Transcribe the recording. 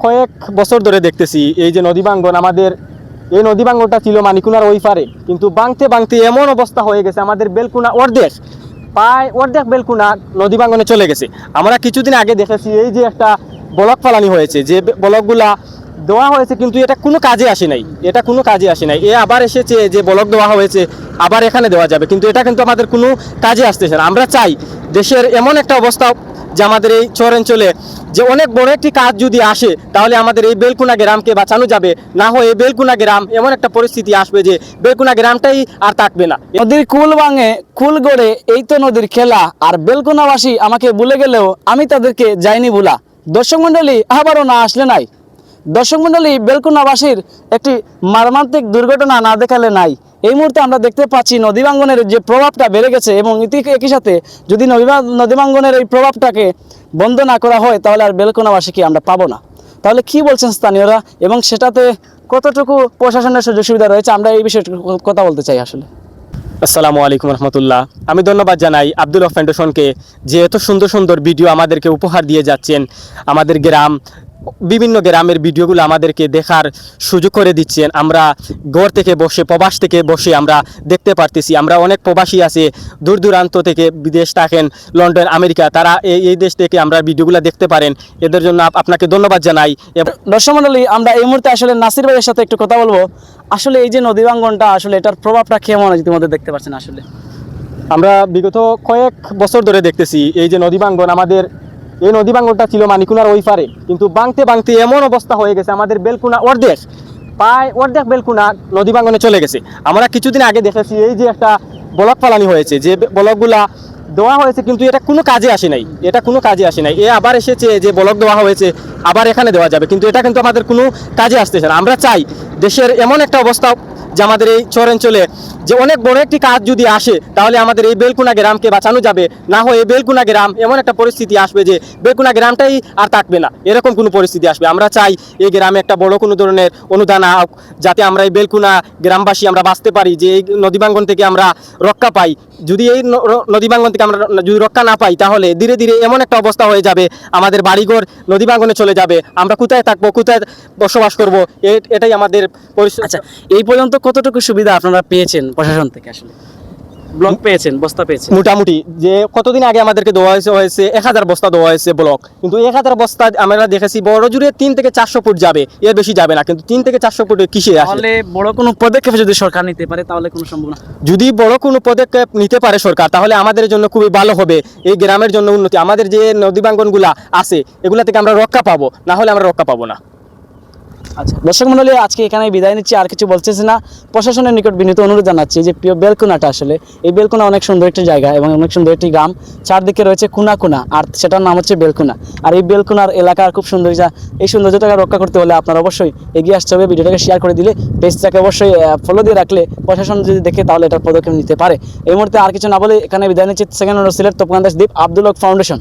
কয়েক বছর ধরে দেখতেছি এই যে নদী ভাঙ্গন আমাদের এই নদী ভাঙ্গনটা ছিল মানিকুনার ওই পারে, কিন্তু ভাঙতে ভাঙতে এমন অবস্থা হয়ে গেছে আমাদের বেলকুনা অর্ধেক প্রায় অর্ধেক বেলকুনা নদী ভাঙ্গনে চলে গেছে। আমরা কিছুদিন আগে দেখেছি এই যে একটা ব্লক ফালানি হয়েছে, যে ব্লকগুলা দেওয়া হয়েছে কিন্তু এটা কোনো কাজে আসে নাই, এটা কোনো কাজে আসে নাই। এ আবার এসেছে যে ব্লক দেওয়া হয়েছে আবার এখানে দেওয়া যাবে, কিন্তু এটা কিন্তু আমাদের কোনো কাজে আসতেছে না। আমরা চাই দেশের এমন একটা অবস্থা যে আমাদের এই চরাঞ্চলে যে অনেক বড় একটি কাজ যদি আসে তাহলে আমাদের এই বেলকুনা গ্রামকে বাঁচানো যাবে, না হয় এই বেলকুনা গ্রাম এমন একটা পরিস্থিতি আসবে যে বেলকুনা গ্রামটাই আর থাকবে না। নদীর কুল ভাঙে কুল গড়ে, এই তো নদীর খেলা। আর বেলকুনাবাসী আমাকে ভুলে গেলেও আমি তাদেরকে যাইনি ভুলা। দর্শক মণ্ডলী আবারও না আসলে নাই। দর্শক মণ্ডলী, বেলকুনাবাসীর একটি মর্মান্তিক দুর্ঘটনা না দেখালে নাই। এই মুহূর্তে আমরা দেখতে পাচ্ছি নদী ভাঙ্গনের যে প্রভাবটা বেড়ে গেছে, এবং একই সাথে যদি নদী ভাঙ্গনের এই প্রভাবটাকে বন্ধ না করা হয় তাহলে আর বেলকুনাবাসীকে আমরা পাবো না। তাহলে কি বলছেন স্থানীয়রা, এবং সেটাতে কতটুকু প্রশাসনের সুযোগ সুবিধা রয়েছে, আমরা এই বিষয়ে কথা বলতে চাই আসলে। আসসালামু আলাইকুম রহমতুল্লাহ। আমি ধন্যবাদ জানাই আব্দুল হক ফাউন্ডেশনকে যে এত সুন্দর সুন্দর ভিডিও আমাদেরকে উপহার দিয়ে যাচ্ছেন। আমাদের গ্রাম, বিভিন্ন গ্রামের ভিডিওগুলো আমাদেরকে দেখার সুযোগ করে দিচ্ছেন। আমরা ঘর থেকে বসে, প্রবাস থেকে বসে আমরা দেখতে পারতেছি। আমরা অনেক প্রবাসী আছে দূর দূরান্ত থেকে, বিদেশ থাকেন, লন্ডন, আমেরিকা, তারা এই দেশ থেকে আমরা ভিডিওগুলো দেখতে পারেন। এদের জন্য আপনাকে ধন্যবাদ জানাই। দর্শক মণ্ডলী, আমরা এই মুহূর্তে আসলে নাসির ভাইয়ের সাথে একটু কথা বলবো। আসলে এই যে নদী ভাঙ্গনটা, আসলে এটার প্রভাবটা কেমন ইতিমধ্যে দেখতে পাচ্ছেন? আসলে আমরা বিগত কয়েক বছর ধরে দেখতেছি এই যে নদী ভাঙ্গন আমাদের এই নদী ভাঙ্গনটা ছিল মানিকুনার ওই পারে, কিন্তু ভাঙতে ভাঙতে এমন অবস্থা হয়ে গেছে আমাদের বেলকুনা অর্ধেক প্রায় অর্ধেক বেলকুনা নদী ভাঙ্গনে চলে গেছে। আমরা কিছুদিন আগে দেখেছি এই যে একটা ব্লক ফালানি হয়েছে, যে ব্লকগুলা দেওয়া হয়েছে কিন্তু এটা কোনো কাজে আসে নাই, এটা কোনো কাজে আসে নাই। এ আবার এসেছে যে ব্লক দেওয়া হয়েছে আবার এখানে দেওয়া যাবে, কিন্তু এটা কিন্তু আমাদের কোনো কাজে আসতেছে না। আমরা চাই দেশের এমন একটা অবস্থা যে আমাদের এই চরাঞ্চলে যে অনেক বড় একটি কাজ যদি আসে তাহলে আমাদের এই বেলকুনা গ্রামকে বাঁচানো যাবে, না হয় এই বেলকুনা গ্রাম এমন একটা পরিস্থিতি আসবে যে বেলকুনা গ্রামটাই আর থাকবে না, এরকম কোনো পরিস্থিতি আসবে। আমরা চাই এই গ্রামে একটা বড় কোনো ধরনের অনুদান হোক, যাতে আমরা এই বেলকুনা গ্রামবাসী আমরা বাঁচতে পারি, যে এই নদী ভাঙ্গন থেকে আমরা রক্ষা পাই। যদি এই নদী ভাঙ্গন থেকে আমরা যদি রক্ষা না পাই তাহলে ধীরে ধীরে এমন একটা অবস্থা হয়ে যাবে আমাদের বাড়িঘর নদী ভাঙ্গনে চলে যাবে। আমরা কোথায় থাকবো, কোথায় বসবাস করবো, এটাই আমাদের পরিস্থিতি। আচ্ছা, এই পর্যন্ত কতটুকু সুবিধা আপনারা পেয়েছেন প্রশাসন থেকে? আসলে ব্লক পেয়েছেন, বস্তা পেয়েছেন? মোটামুটি যে কতদিন আগে আমাদেরকে দেওয়া হয়েছে 1000 বস্তা দেওয়া হয়েছে ব্লক, কিন্তু 1000 বস্তা আমরা দেখেছি বড় জুড়ে 3 থেকে 400 ফুট যাবে, এর বেশি যাবে না। কিন্তু 3 থেকে 400 ফুটে কিসে আসে? তাহলে বড় কোনো পদক্ষেপ যদি সরকার নিতে পারে তাহলে কোনো সম্ভাবনা? যদি বড় কোনো পদক্ষেপ নিতে পারে সরকার তাহলে আমাদের জন্য খুবই ভালো হবে, এই গ্রামের জন্য উন্নতি। আমাদের যে নদী ভাঙ্গনগুলা আছে এগুলা থেকে আমরা রক্ষা পাবো, না হলে আমরা রক্ষা পাবো না। আচ্ছা দর্শক মণ্ডলী, আজকে এখানে বিদায় নিচ্ছি, আর কিছু বলতেছি না। প্রশাসনের নিকট বিনীত অনুরোধ জানাচ্ছি যে প্রিয় বেলকুনাটা, আসলে এই বেলকুনা অনেক সুন্দর একটি জায়গা এবং অনেক সুন্দর একটি গ্রাম, চারদিকে রয়েছে কুনা কুনা, আর সেটার নাম হচ্ছে বেলকুনা। আর এই বেলকুনার এলাকার খুব সুন্দর, এই সৌন্দর্যটাকে রক্ষা করতে হলে আপনার অবশ্যই এগিয়ে আসতে হবে। ভিডিওটাকে শেয়ার করে দিলে, পেজটাকে অবশ্যই ফলো দিয়ে রাখলে প্রশাসন যদি দেখে তাহলে এটার পদক্ষেপ নিতে পারে। এই মুহূর্তে আর কিছু না বলে এখানে বিদায় নিচ্ছি। সেকেন্ড সিলেট তপকান্দাস দ্বীপ, আব্দুল হক ফাউন্ডেশন।